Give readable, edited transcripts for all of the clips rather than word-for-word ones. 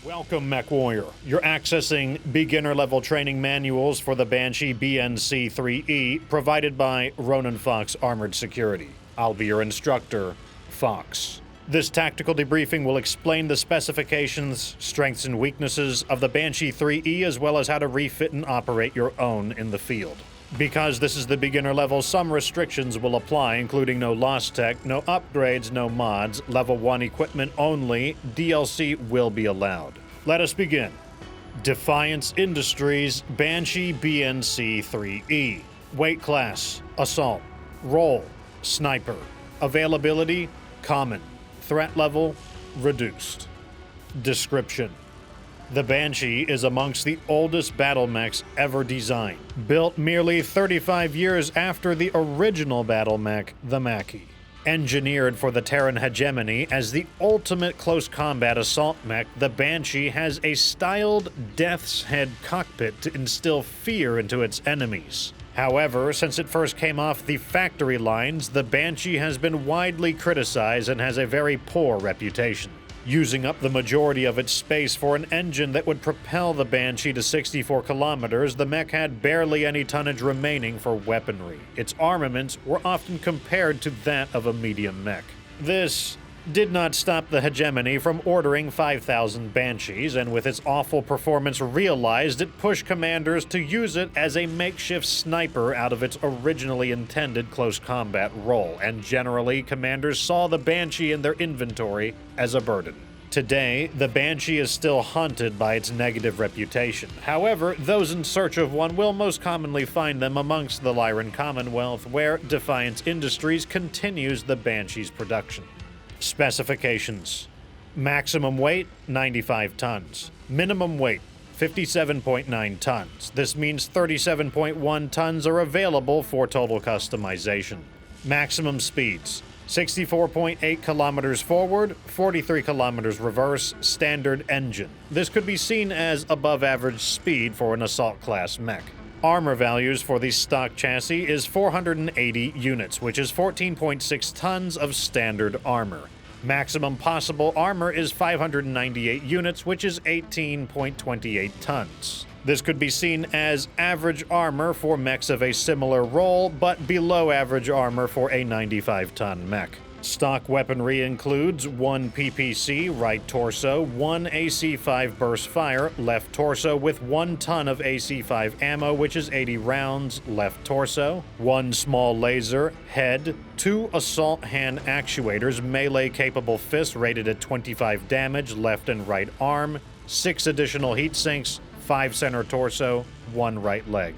Welcome, MechWarrior. You're accessing beginner-level training manuals for the Banshee BNC-3E, provided by Ronin Fox Armored Security. I'll be your instructor, Fox. This tactical debriefing will explain the specifications, strengths, and weaknesses of the Banshee 3E, as well as how to refit and operate your own in the field. Because this is the beginner level, some restrictions will apply, including no lost tech, no upgrades, no mods, level 1 equipment only. DLC will be allowed. Let us begin. Defiance Industries Banshee BNC-3E. Weight class, Assault. Role, Sniper. Availability, Common. Threat level, Reduced. Description. The Banshee is amongst the oldest BattleMechs ever designed, built merely 35 years after the original BattleMech, the Mackie. Engineered for the Terran Hegemony as the ultimate close combat assault mech, the Banshee has a styled death's head cockpit to instill fear into its enemies. However, since it first came off the factory lines, the Banshee has been widely criticized and has a very poor reputation. Using up the majority of its space for an engine that would propel the Banshee to 64 kilometers, the mech had barely any tonnage remaining for weaponry. Its armaments were often compared to that of a medium mech. This did not stop the Hegemony from ordering 5,000 Banshees, and with its awful performance realized, it pushed commanders to use it as a makeshift sniper out of its originally intended close combat role, and generally, commanders saw the Banshee in their inventory as a burden. Today, the Banshee is still haunted by its negative reputation. However, those in search of one will most commonly find them amongst the Lyran Commonwealth, where Defiance Industries continues the Banshee's production. Specifications. Maximum weight, 95 tons. Minimum weight, 57.9 tons. This means 37.1 tons are available for total customization. Maximum speeds, 64.8 kilometers forward, 43 kilometers reverse, standard engine. This could be seen as above average speed for an assault class mech. Armor values for the stock chassis is 480 units, which is 14.6 tons of standard armor. Maximum possible armor is 598 units, which is 18.28 tons. This could be seen as average armor for mechs of a similar role, but below average armor for a 95-ton mech. Stock weaponry includes 1 PPC, right torso, 1 AC-5 burst fire, left torso with 1 ton of AC-5 ammo, which is 80 rounds, left torso, 1 small laser, head, 2 assault hand actuators, melee-capable fists rated at 25 damage, left and right arm, 6 additional heat sinks, 5 center torso, 1 right leg.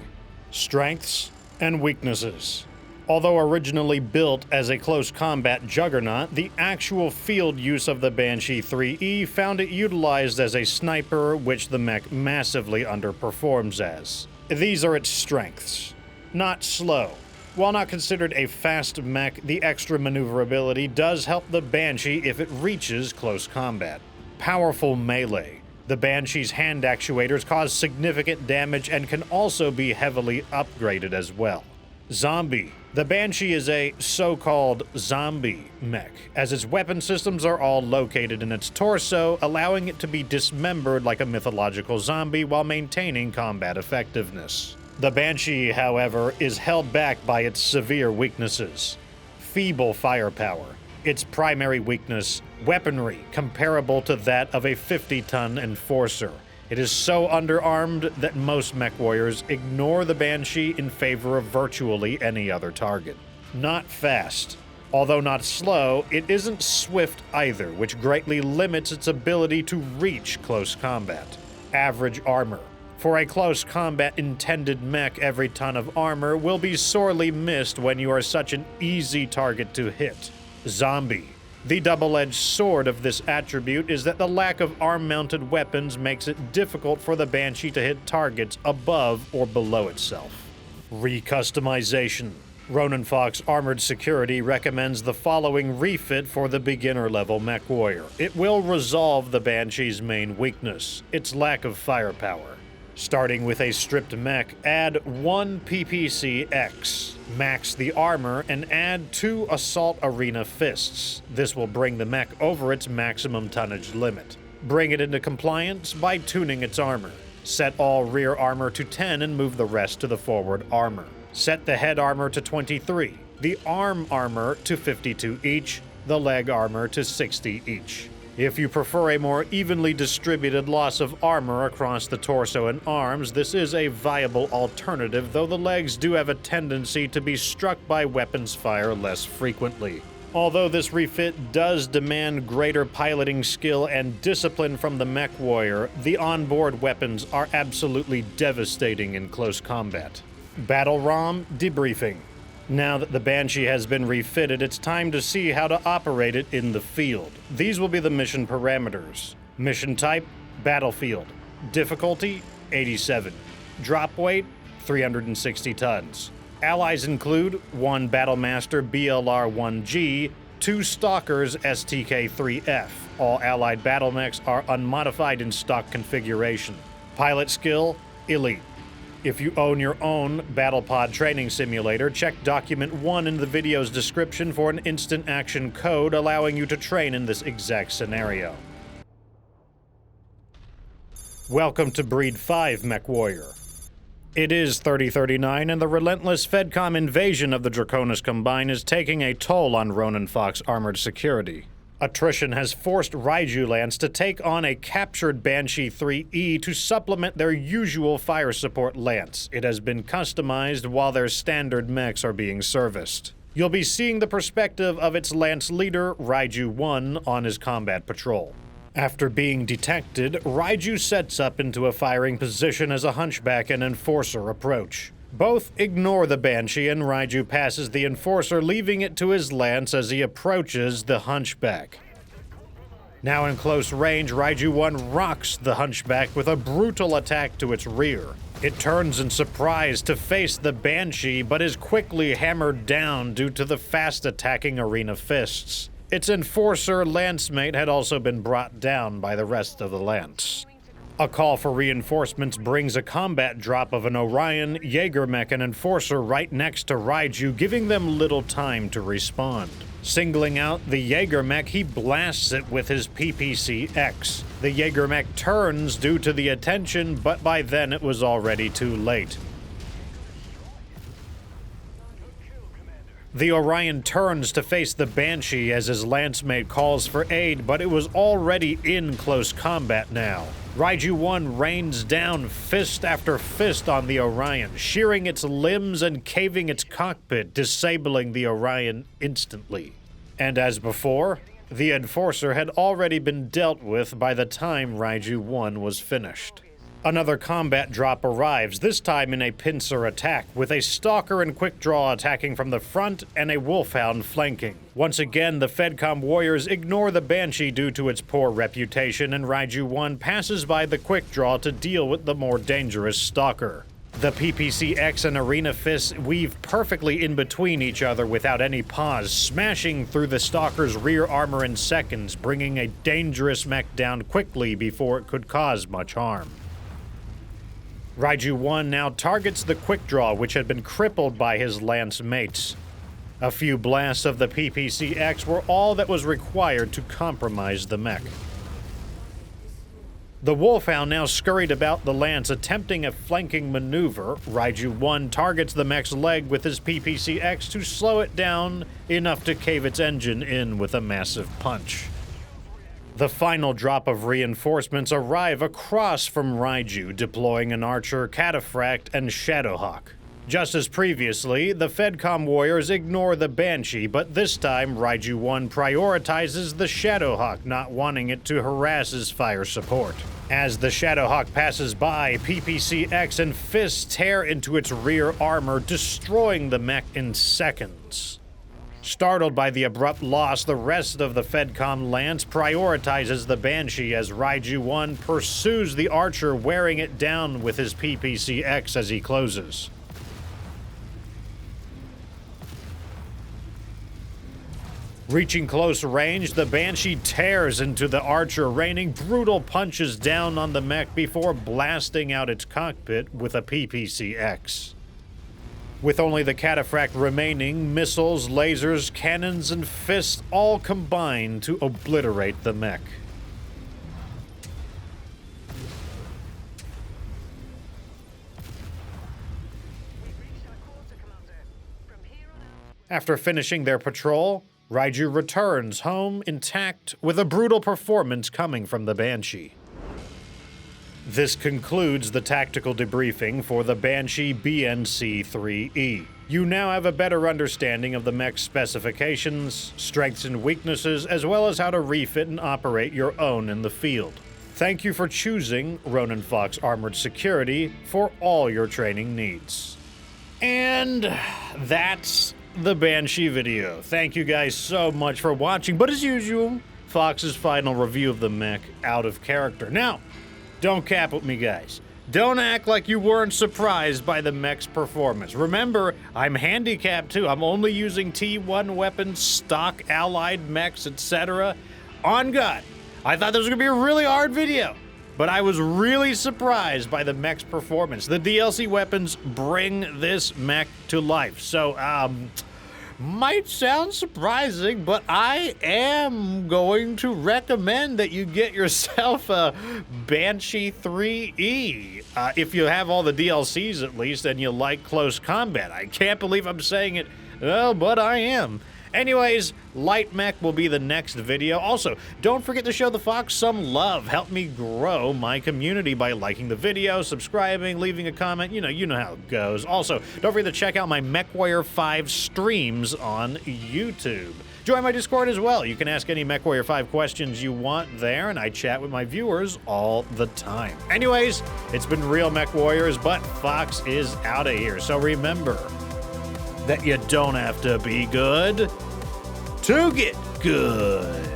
Strengths and weaknesses. Although originally built as a close combat juggernaut, the actual field use of the Banshee 3E found it utilized as a sniper, which the mech massively underperforms as. These are its strengths. Not slow. While not considered a fast mech, the extra maneuverability does help the Banshee if it reaches close combat. Powerful melee. The Banshee's hand actuators cause significant damage and can also be heavily upgraded as well. Zombie. The Banshee is a so-called zombie mech, as its weapon systems are all located in its torso, allowing it to be dismembered like a mythological zombie while maintaining combat effectiveness. The Banshee, however, is held back by its severe weaknesses. Feeble firepower. Its primary weakness, weaponry comparable to that of a 50-ton Enforcer. It is so underarmed that most mech warriors ignore the Banshee in favor of virtually any other target. Not fast. Although not slow, it isn't swift either, which greatly limits its ability to reach close combat. Average armor. For a close combat intended mech, every ton of armor will be sorely missed when you are such an easy target to hit. Zombie. The double-edged sword of this attribute is that the lack of arm-mounted weapons makes it difficult for the Banshee to hit targets above or below itself. Recustomization. Ronin Fox Armored Security recommends the following refit for the beginner-level MechWarrior. It will resolve the Banshee's main weakness, its lack of firepower. Starting with a stripped mech, add 1 PPC-X, max the armor, and add 2 Assault Arena Fists. This will bring the mech over its maximum tonnage limit. Bring it into compliance by tuning its armor. Set all rear armor to 10 and move the rest to the forward armor. Set the head armor to 23, the arm armor to 52 each, the leg armor to 60 each. If you prefer a more evenly distributed loss of armor across the torso and arms, this is a viable alternative, though the legs do have a tendency to be struck by weapons fire less frequently. Although this refit does demand greater piloting skill and discipline from the MechWarrior, the onboard weapons are absolutely devastating in close combat. BattleRom Debriefing. Now that the Banshee has been refitted, it's time to see how to operate it in the field. These will be the mission parameters. Mission type, battlefield. Difficulty, 87. Drop weight, 360 tons. Allies include 1 Battlemaster BLR-1G, 2 Stalkers STK-3F. All allied BattleMechs are unmodified in stock configuration. Pilot skill, elite. If you own your own BattlePod training simulator, check Document 1 in the video's description for an instant action code allowing you to train in this exact scenario. Welcome to Breed 5, MechWarrior. It is 3039, and the relentless FedCom invasion of the Draconis Combine is taking a toll on Ronin Fox armored security. Attrition has forced Raiju Lance to take on a captured Banshee 3E to supplement their usual fire support Lance. It has been customized while their standard mechs are being serviced. You'll be seeing the perspective of its Lance leader, Raiju 1, on his combat patrol. After being detected, Raiju sets up into a firing position as a Hunchback and Enforcer approach. Both ignore the Banshee, and Raiju passes the Enforcer, leaving it to his Lance as he approaches the Hunchback. Now in close range, Raiju 1 rocks the Hunchback with a brutal attack to its rear. It turns in surprise to face the Banshee, but is quickly hammered down due to the fast-attacking Arena Fists. Its Enforcer Lancemate had also been brought down by the rest of the Lance. A call for reinforcements brings a combat drop of an Orion, Jägermech, and Enforcer right next to Raiju, giving them little time to respond. Singling out the Jägermech, he blasts it with his PPC-X. The Jägermech turns due to the attention, but by then it was already too late. The Orion turns to face the Banshee as his Lancemate calls for aid, but it was already in close combat now. Raiju 1 rains down fist after fist on the Orion, shearing its limbs and caving its cockpit, disabling the Orion instantly. And as before, the Enforcer had already been dealt with by the time Raiju 1 was finished. Another combat drop arrives, this time in a pincer attack, with a Stalker and Quick Draw attacking from the front and a Wolfhound flanking. Once again, the FedCom warriors ignore the Banshee due to its poor reputation, and Raiju 1 passes by the Quick Draw to deal with the more dangerous Stalker. The PPC-X and Arena Fists weave perfectly in between each other without any pause, smashing through the Stalker's rear armor in seconds, bringing a dangerous mech down quickly before it could cause much harm. Raiju 1 now targets the Quick Draw, which had been crippled by his Lance mates. A few blasts of the PPC-X were all that was required to compromise the mech. The Wolfhound now scurried about the Lance, attempting a flanking maneuver. Raiju 1 targets the mech's leg with his PPC-X to slow it down enough to cave its engine in with a massive punch. The final drop of reinforcements arrive across from Raiju, deploying an Archer, Cataphract, and Shadowhawk. Just as previously, the FedCom warriors ignore the Banshee, but this time Raiju 1 prioritizes the Shadowhawk, not wanting it to harass his fire support. As the Shadowhawk passes by, PPC-X and Fists tear into its rear armor, destroying the mech in seconds. Startled by the abrupt loss, the rest of the FedCom Lance prioritizes the Banshee as Raiju 1 pursues the Archer, wearing it down with his PPC-X as he closes. Reaching close range, the Banshee tears into the Archer, raining brutal punches down on the mech before blasting out its cockpit with a PPC-X. With only the Cataphract remaining, missiles, lasers, cannons, and fists all combine to obliterate the mech. After finishing their patrol, Raiju returns home intact with a brutal performance coming from the Banshee. This concludes the tactical debriefing for the Banshee BNC-3E. You now have a better understanding of the mech's specifications, strengths and weaknesses, as well as how to refit and operate your own in the field. Thank you for choosing Ronin Fox Armored Security for all your training needs. And that's the Banshee video. Thank you guys so much for watching, but as usual, Fox's final review of the mech out of character. Now, don't cap with me, guys. Don't act like you weren't surprised by the mech's performance. Remember, I'm handicapped too. I'm only using T1 weapons, stock allied mechs, etc. On God, I thought this was gonna be a really hard video, but I was really surprised by the mech's performance. The DLC weapons bring this mech to life. So, might sound surprising, but I am going to recommend that you get yourself a Banshee 3E. If you have all the DLCs at least, and you like close combat. I can't believe I'm saying it, but I am. Anyways, Light Mech will be the next video. Also, don't forget to show the Fox some love. Help me grow my community by liking the video, subscribing, leaving a comment. You know how it goes. Also, don't forget to check out my MechWarrior 5 streams on YouTube. Join my Discord as well. You can ask any MechWarrior 5 questions you want there, and I chat with my viewers all the time. Anyways, it's been real MechWarriors, but Fox is out of here. So remember that you don't have to be good to get good.